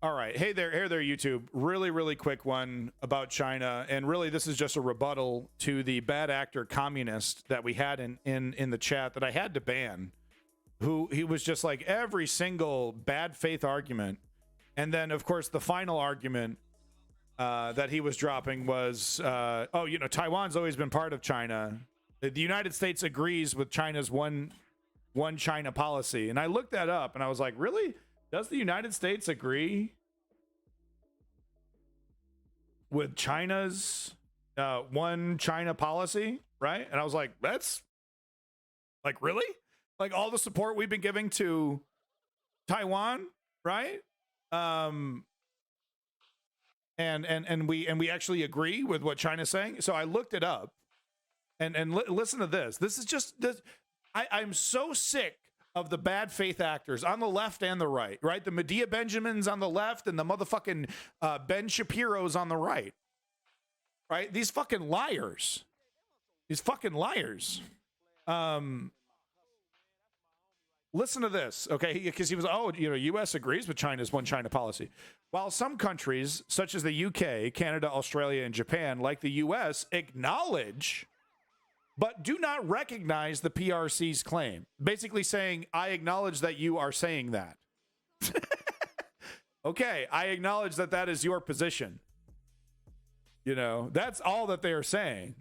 All right. Hey there, YouTube. Really, really quick one about China. And really, this is just a rebuttal to the bad actor communist that we had in the chat that I had to ban. Who he was just like every single bad faith argument. And then, of course, the final argument that he was dropping was, Taiwan's always been part of China. The United States agrees with China's one China policy. And I looked that up and I was like, really? Does the United States agree with China's one China policy? Right? And I was like, that's like, really? Like all the support we've been giving to Taiwan, right? And we actually agree with what China's saying. So I looked it up and listen to this. This is just this. I'm so sick of the bad faith actors on the left and the right, right? The Medea Benjamins on the left and the motherfucking Ben Shapiro's on the right, right? These fucking liars. Listen to this, okay? Because he was, U.S. agrees with China's one China policy. While some countries, such as the UK, Canada, Australia, and Japan, like the U.S., acknowledge but do not recognize the PRC's claim. Basically saying, I acknowledge that you are saying that. Okay, I acknowledge that that is your position. You know, that's all that they are saying.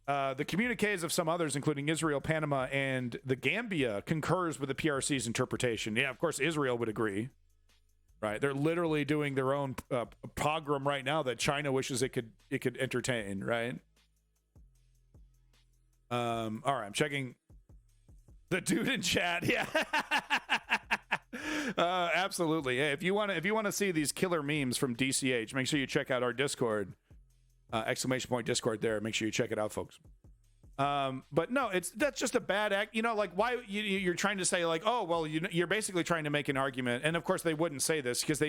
The communiques of some others, including Israel, Panama, and the Gambia, concurs with the PRC's interpretation. Yeah, of course, Israel would agree. Right? They're literally doing their own pogrom right now that China wishes it could entertain, right? All right, I'm checking the dude in chat. Yeah. Absolutely. Hey, if you want to see these killer memes from DCH, make sure you check out our Discord. Exclamation point Discord there. Make sure you check it out, folks. But no, that's just a bad act. You know, like why you're trying to say like, oh, well, you're basically trying to make an argument. And of course they wouldn't say this because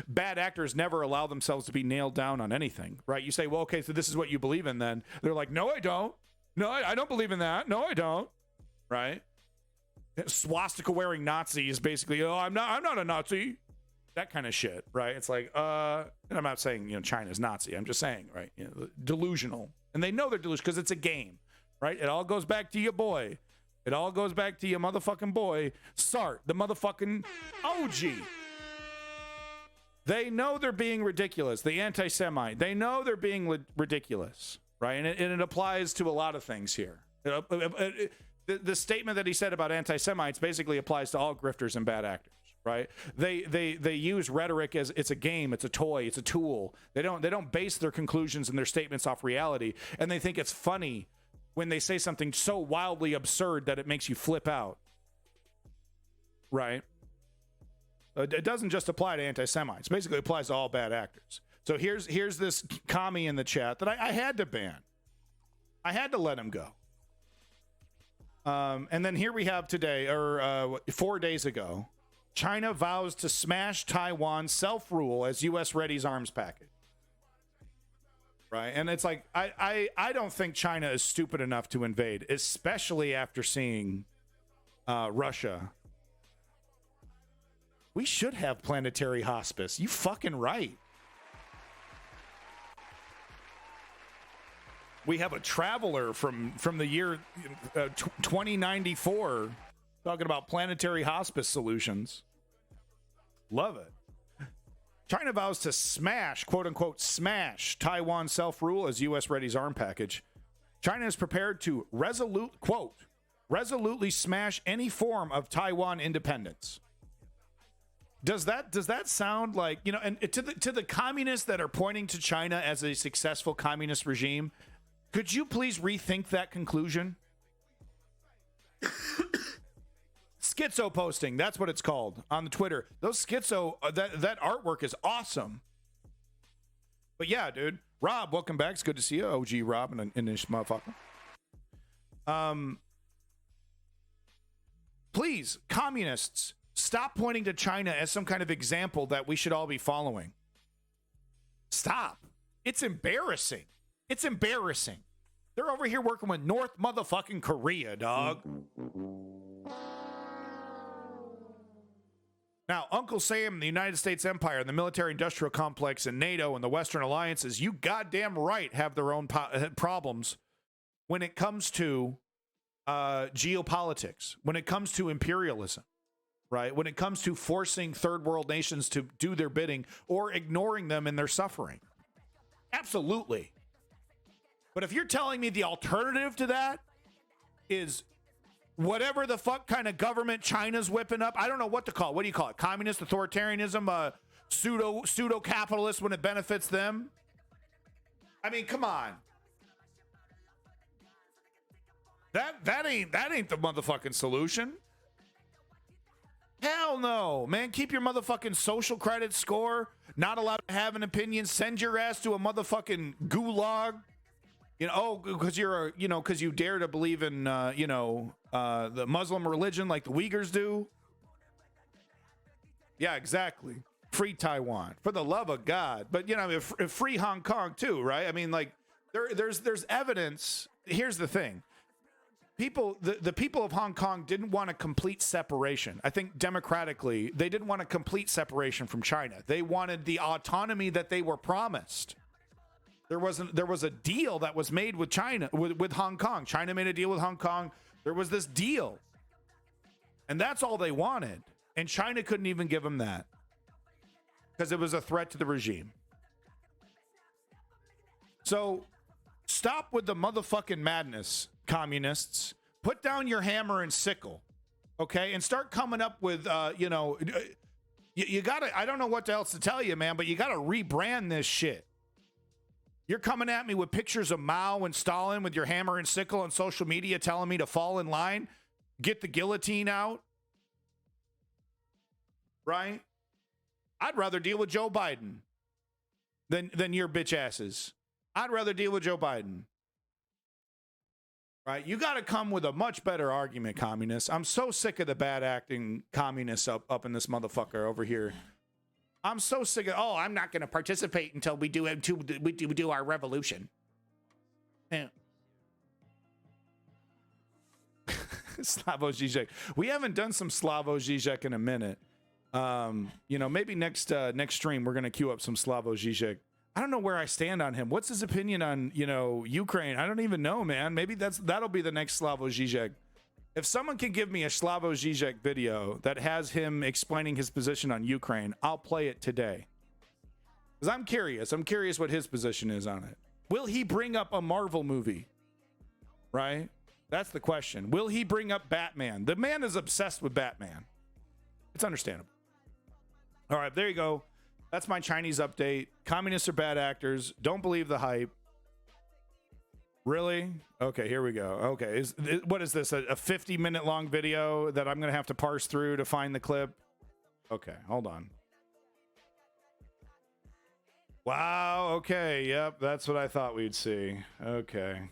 bad actors never allow themselves to be nailed down on anything, right? You say, well, okay, so this is what you believe in then. They're like, no, I don't. No, I don't believe in that. No, I don't. Right? Swastika wearing Nazis, basically. Oh, I'm not a Nazi. That kind of shit, right? It's like, and I'm not saying China's Nazi. I'm just saying, right? Delusional, and they know they're delusional because it's a game, right? It all goes back to your boy. It all goes back to your motherfucking boy, Sart, the motherfucking OG. They know they're being ridiculous. The anti-Semite. They know they're being ridiculous. Right, and it applies to a lot of things here. The statement that he said about anti-Semites basically applies to all grifters and bad actors. Right? They use rhetoric as it's a game, it's a toy, it's a tool. They don't base their conclusions and their statements off reality, and they think it's funny when they say something so wildly absurd that it makes you flip out. Right? It doesn't just apply to anti-Semites. Basically, it applies to all bad actors. So here's this commie in the chat that I had to ban. I had to let him go. And then here we have today, or 4 days ago, China vows to smash Taiwan's self-rule as U.S. readies arms package. Right? And it's like, I don't think China is stupid enough to invade, especially after seeing Russia. We should have planetary hospice. You fucking right. We have a traveler from the year 2094 talking about planetary hospice solutions. Love it. China vows to smash, quote unquote, smash Taiwan self-rule as U.S. readies arm package. China is prepared to resolutely smash any form of Taiwan independence. Does that sound like, and to the communists that are pointing to China as a successful communist regime, could you please rethink that conclusion? Schizo posting, that's what it's called on the Twitter. Those schizo, that artwork is awesome. But yeah, dude. Rob, welcome back. It's good to see you. OG Rob and this motherfucker. Please, communists, stop pointing to China as some kind of example that we should all be following. Stop. It's embarrassing. It's embarrassing. They're over here working with North motherfucking Korea, dog. Now, Uncle Sam, the United States Empire, and the military-industrial complex, and NATO, and the Western alliances, you goddamn right have their own problems when it comes to geopolitics, when it comes to imperialism, right? When it comes to forcing third world nations to do their bidding or ignoring them in their suffering. Absolutely. But if you're telling me the alternative to that is whatever the fuck kind of government China's whipping up, I don't know what to call it. What do you call it? Communist authoritarianism, pseudo capitalist when it benefits them. I mean, come on. That ain't the motherfucking solution. Hell no, man. Keep your motherfucking social credit score. Not allowed to have an opinion. Send your ass to a motherfucking gulag. You know, because because you dare to believe in, the Muslim religion like the Uyghurs do. Yeah, exactly. Free Taiwan, for the love of God. But free Hong Kong too, right? I mean, like there's evidence. Here's the thing. The people of Hong Kong didn't want a complete separation. I think democratically, they didn't want a complete separation from China. They wanted the autonomy that they were promised. There was a deal that was made with China, with Hong Kong. China made a deal with Hong Kong. There was this deal. And that's all they wanted. And China couldn't even give them that because it was a threat to the regime. So stop with the motherfucking madness, communists. Put down your hammer and sickle, okay? And start coming up with, you gotta, I don't know what else to tell you, man, but you gotta rebrand this shit. You're coming at me with pictures of Mao and Stalin with your hammer and sickle on social media telling me to fall in line, get the guillotine out, right? I'd rather deal with Joe Biden than your bitch asses. I'd rather deal with Joe Biden. Right? You got to come with a much better argument, communists. I'm so sick of the bad acting communists up in this motherfucker over here. I'm so sick of, I'm not going to participate until we do our revolution. Yeah. Slavoj Žižek. We haven't done some Slavoj Žižek in a minute. Maybe next stream we're going to queue up some Slavoj Žižek. I don't know where I stand on him. What's his opinion on, Ukraine? I don't even know, man. Maybe that'll be the next Slavoj Žižek. If someone can give me a Slavoj Žižek video that has him explaining his position on Ukraine, I'll play it today. Because I'm curious. I'm curious what his position is on it. Will he bring up a Marvel movie? Right? That's the question. Will he bring up Batman? The man is obsessed with Batman. It's understandable. All right, there you go. That's my Chinese update. Communists are bad actors. Don't believe the hype. Really? Okay, here we go. Okay, what is this? A 50-minute long video that I'm going to have to parse through to find the clip? Okay, hold on. Wow, okay. Yep, that's what I thought we'd see. Okay.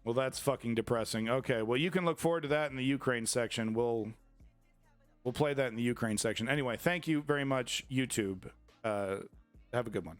Well, that's fucking depressing. Okay, well, you can look forward to that in the Ukraine section. We'll play that in the Ukraine section. Anyway, thank you very much, YouTube. Have a good one.